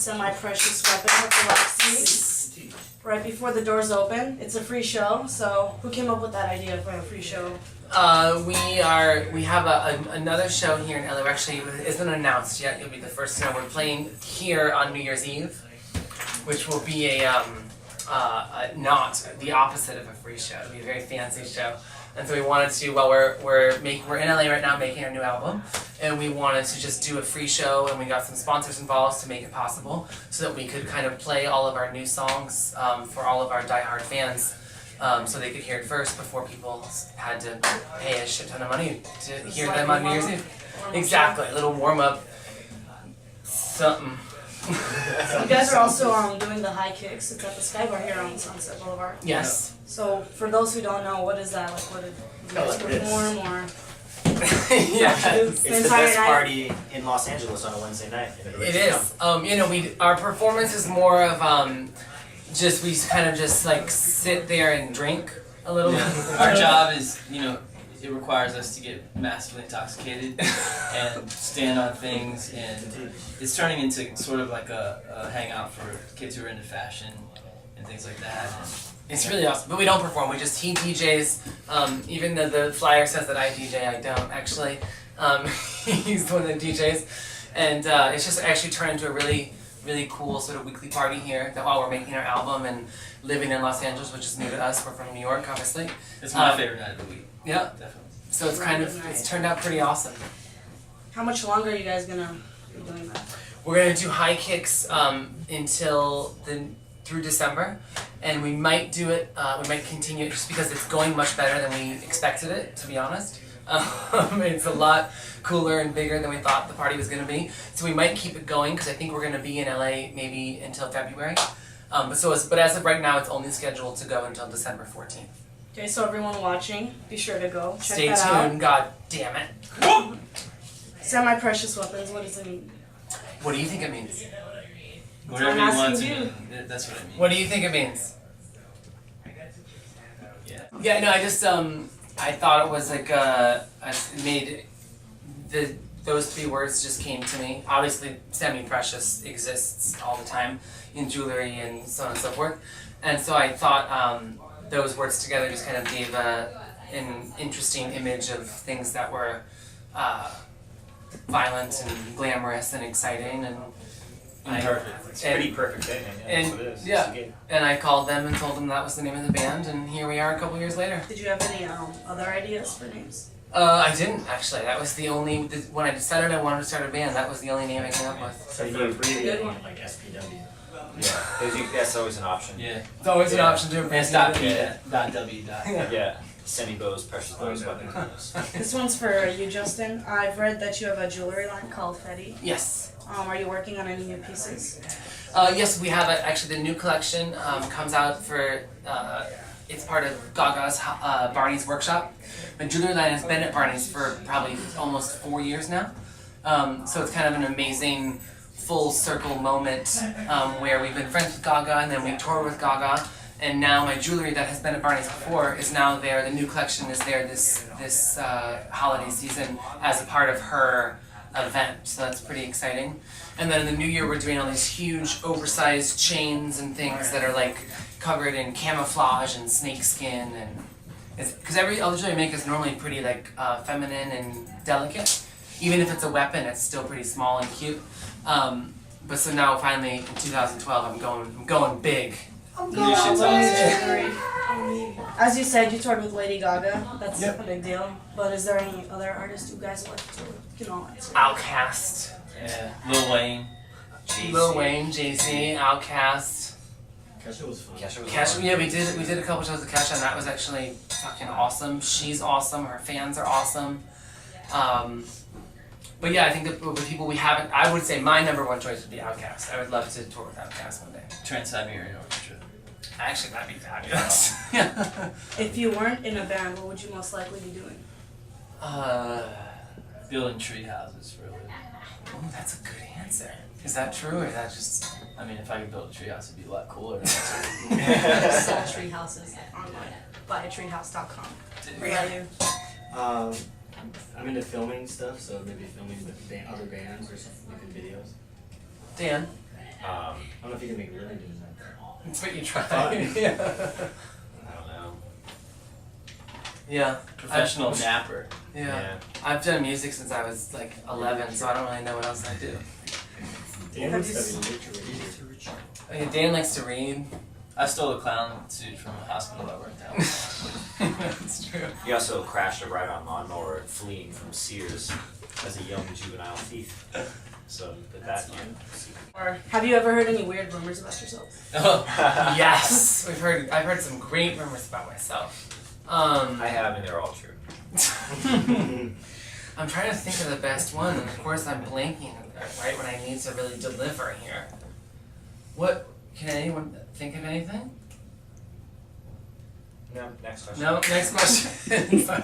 Semi-Precious Weapon with the Roxy. Right before the doors open. It's a free show, so who came up with that idea for a free show? We have another show here in LA. Actually, it isn't announced yet. It'll be the first time we're playing here on New Year's Eve, which will be not the opposite of a free show. It'll be a very fancy show. And so we wanted to, while we're in LA right now making our new album, and we wanted to just do a free show, and we got some sponsors involved to make it possible, so that we could kind of play all of our new songs for all of our diehard fans, so they could hear it first before people had to pay a shit ton of money to hear them on New Year's Eve. Exactly, a little warm up, something. You guys are also doing the high kicks. It's at the Sky Bar here on Sunset Boulevard. Yes. So for those who don't know, what is that? Like, what did you guys perform or? Yes. It's the best party in Los Angeles on a Wednesday night. It is. Our performance is more of we kind of just like sit there and drink a little bit. Our job is, it requires us to get massively intoxicated and stand on things, and it's turning into sort of like a hangout for kids who are into fashion and things like that. It's really awesome, but we don't perform. He DJs. Even though the flyer says that I DJ, I don't actually. He's the one that DJs, and it's just actually turned into a really, really cool sort of weekly party here. That while we're making our album and living in Los Angeles, which is new to us. We're from New York, obviously. It's my favorite night of the week. Yeah, definitely. So it's it's turned out pretty awesome. How much longer are you guys gonna be doing that? We're gonna do high kicks through December, and we might do it. We might continue it just because it's going much better than we expected it. To be honest, it's a lot cooler and bigger than we thought the party was gonna be. So we might keep it going because I think we're gonna be in LA maybe until February. But as of right now, it's only scheduled to go until December 14th. Okay, so everyone watching, be sure to go check Stay that tuned. out. God damn it. Semi-Precious Weapons. What does it mean? What do you think it means? Whatever I'm you want asking to you. mean. That's what I mean. What do you think it means? Yeah. Yeah, no, I just I thought it was like those three words just came to me. Obviously, semi-precious exists all the time in jewelry and so on and so forth, and so I thought those words together just kind of gave an interesting image of things that were violent and glamorous and exciting and. Perfect. It's a pretty perfect thing. And that's what it is. yeah, and I called them and told them that was the name of the band, and here we are a couple years later. Did you have any other ideas for names? I didn't actually. That was the only when I decided I wanted to start a band. That was the only name I came up with. So you Good one. like SPW. Yeah, that's always an option. Yeah. It's always an option to It's .w. Yeah. Semi-bows, precious bows, weapons. This one's for you, Justin. I've read that you have a jewelry line called Fetty. Yes. Are you working on any new pieces? Yes, we have actually the new collection comes out for. It's part of Gaga's Barney's workshop. The jewelry line has been at Barney's for probably almost 4 years now. So it's kind of an amazing full circle moment where we've been friends with Gaga and then we toured with Gaga. And now my jewelry that has been at Barney's before is now there. The new collection is there this holiday season as a part of her event. So that's pretty exciting. And then in the new year we're doing all these huge oversized chains and things that are like covered in camouflage and snakeskin, and because all the jewelry I make is normally pretty like feminine and delicate. Even if it's a weapon, it's still pretty small and cute. But so now finally in 2012 I'm going big. New shit's awesome. As you said, you toured with Lady Gaga. That's a big deal. But is there any other artists you guys like to Outkast. Yeah. Lil Wayne. Lil Wayne, Jay-Z, Outkast. Kesha was fun. Kesha, yeah, we did a couple shows with Kesha, and that was actually fucking awesome. She's awesome. Her fans are awesome. But yeah, I think that with people we haven't, I would say my number one choice would be Outkast. I would love to tour with Outkast one day. Trans-Siberian Orchestra. Actually, that'd be fabulous. If you weren't in a band, what would you most likely be doing? Building tree houses for a living. Oh, that's a good answer. Is that true, or is that just... I mean, if I could build a treehouse, it'd be a lot cooler. Sell tree houses online. Buyatreehouse.com. What about you? I'm into filming stuff, so maybe filming with other bands or something, making videos. Dan? I don't know if you can make a living doing that. That's what you try. Fun. Yeah. I don't know. Yeah. Professional napper. Yeah. I've done music since I was like 11, so I don't really know what else I do. Dan was studying literature. Okay, Dan likes to read. I stole a clown suit from a hospital I worked at. That's true. He also crashed a ride-on lawnmower fleeing from Sears as a young juvenile thief. So, but that Or have you ever heard any weird rumors about yourself? Yes, I've heard some great rumors about myself. I have, and they're all true. I'm trying to think of the best one, and of course I'm blanking right when I need to really deliver here. What? Can anyone think of anything? No, next question. No. Next question. Sorry.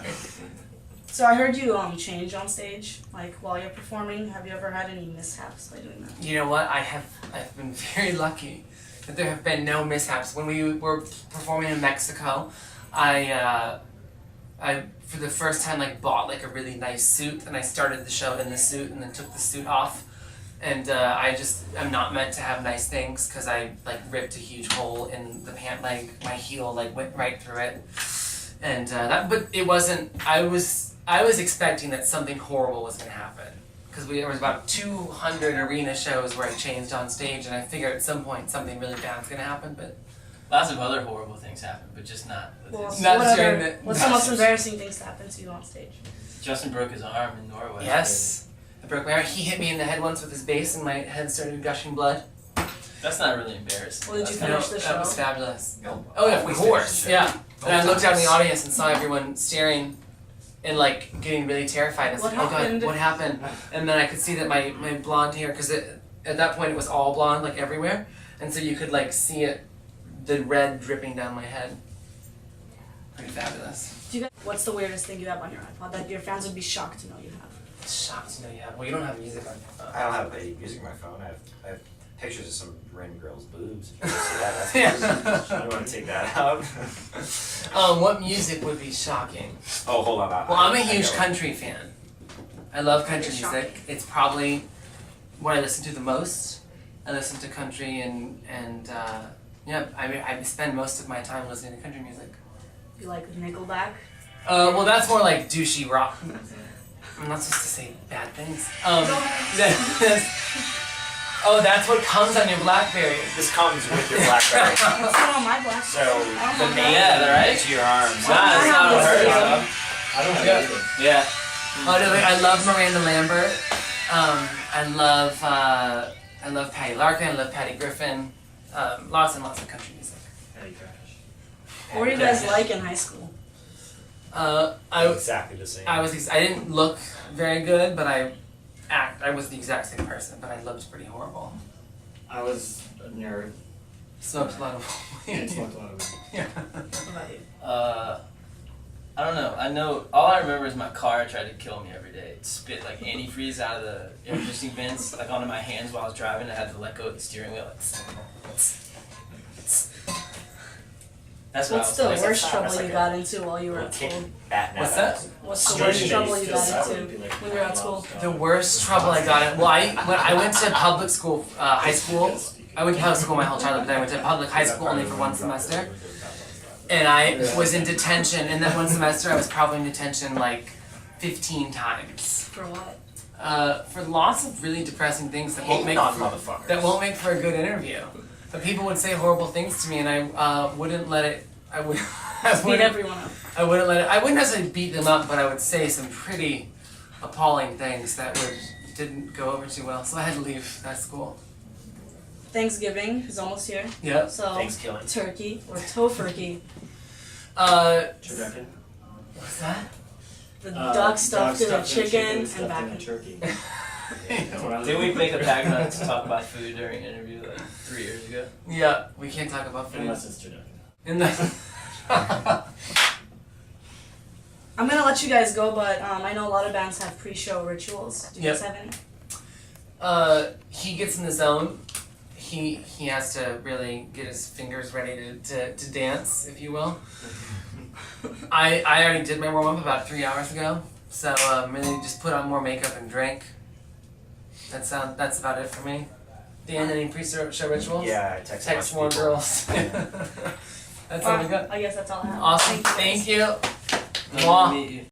So I heard you change on stage, like while you're performing. Have you ever had any mishaps by doing that? You know what? I've been very lucky that there have been no mishaps. When we were performing in Mexico, I for the first time like bought like a really nice suit, and I started the show in the suit and then took the suit off. And I'm not meant to have nice things because I like ripped a huge hole in the pant leg. My heel like went right through it, and but it wasn't. I was expecting that something horrible was gonna happen because there was about 200 arena shows where I changed on stage, and I figured at some point something really bad's gonna happen. But Lots of other horrible things happen, but just not with Well, his. Not what during other, the- what's the most embarrassing things to happen to you on stage? Justin broke his arm in Norway. yes, I broke my arm. He hit me in the head once with his bass, and my head started gushing blood. That's not really embarrassing. Well, did you That's finish kinda- the That was show? fabulous. No, Oh yeah, of always course. finish the show. Yeah. And I looked out in the audience and saw everyone staring and like getting really terrified. I was What like, oh happened? god, what happened? And then I could see that my blonde hair, because at that point it was all blonde, like everywhere. And so you could like see it, the red dripping down my head. Pretty fabulous. Do you guys, what's the weirdest thing you have on your iPod that your fans would be shocked to know you have? Shocked to know you have. Well, you don't have music on your phone. I don't have any music on my phone. I have pictures of some random girl's boobs. If you want to see that, that's I don't want to take that out. What music would be shocking? Oh, hold on. Well, I'm a I huge know. country fan. I love country It's music. shocking. It's probably what I listen to the most. I listen to country and yeah, I spend most of my time listening to country music. You like Nickelback? Well, that's more like douchey rock. I'm not supposed to say bad things. Oh, that's what comes on your BlackBerry. This comes with your BlackBerry. It's not on my black. So I don't the want name that. Yeah, right? to your arms. Nah, it's not unheard of. I don't have Yeah. anything. Yeah. Oh, no, I love Miranda Lambert. I love Patty Larkin. I love Patty Griffin. Lots and lots of country music. Petty trash. What were you guys like in high school? Exactly the same. I didn't look very good, but I was the exact same person, but I looked pretty horrible. I was a nerd. Smoked a lot of And smoked a lot of weed. Yeah. What about you? I don't know. I know. All I remember is my car tried to kill me every day. It spit like antifreeze out of the air conditioning vents, like onto my hands while I was driving. I had to let go of the steering wheel. That's what What's I the was like. worst That's trouble like you a got into while you were Little at school? kitten batting What's at that? us. What's the Sturgeon worst trouble days you got feels- into when you were at school? The worst trouble I got in. Well, when I went to public school, high school. I went to public school my whole childhood, but then I went to public high school only for one semester. And I was in detention. In that one semester, I was probably in detention like 15 times. For what? For lots of really depressing things that won't Hate make on for, motherfuckers. that won't make for a good interview. But people would say horrible things to me, and I wouldn't let it. I would. I Beat wouldn't, everyone up. I wouldn't let it. I wouldn't necessarily beat them up, but I would say some pretty appalling things that didn't go over too well. So I had to leave that school. Thanksgiving is almost here. Yep. So Thanks, killing. turkey or tofurkey, Turducken. What's that? the duck stuffed in a stuffed chicken and stuffed back in a end. turkey. That's what I was Did we doing. make a pact not to talk about food during an interview like 3 years ago? Yeah, we can't talk about food. Unless it's turducken. In the I'm gonna let you guys go, but I know a lot of bands have pre-show rituals. Do you guys Yep. have any? He gets in the zone. He has to really get his fingers ready to dance, if you will. I already did my warm up about 3 hours ago, so really just put on more makeup and drink. That's about it for me. Dan, any pre-show rituals? Yeah, I text a Text more bunch of people. girls. That's all we got. I guess that's all I have. Awesome. Thank you guys. Thank you. Nice Mwah. to meet you.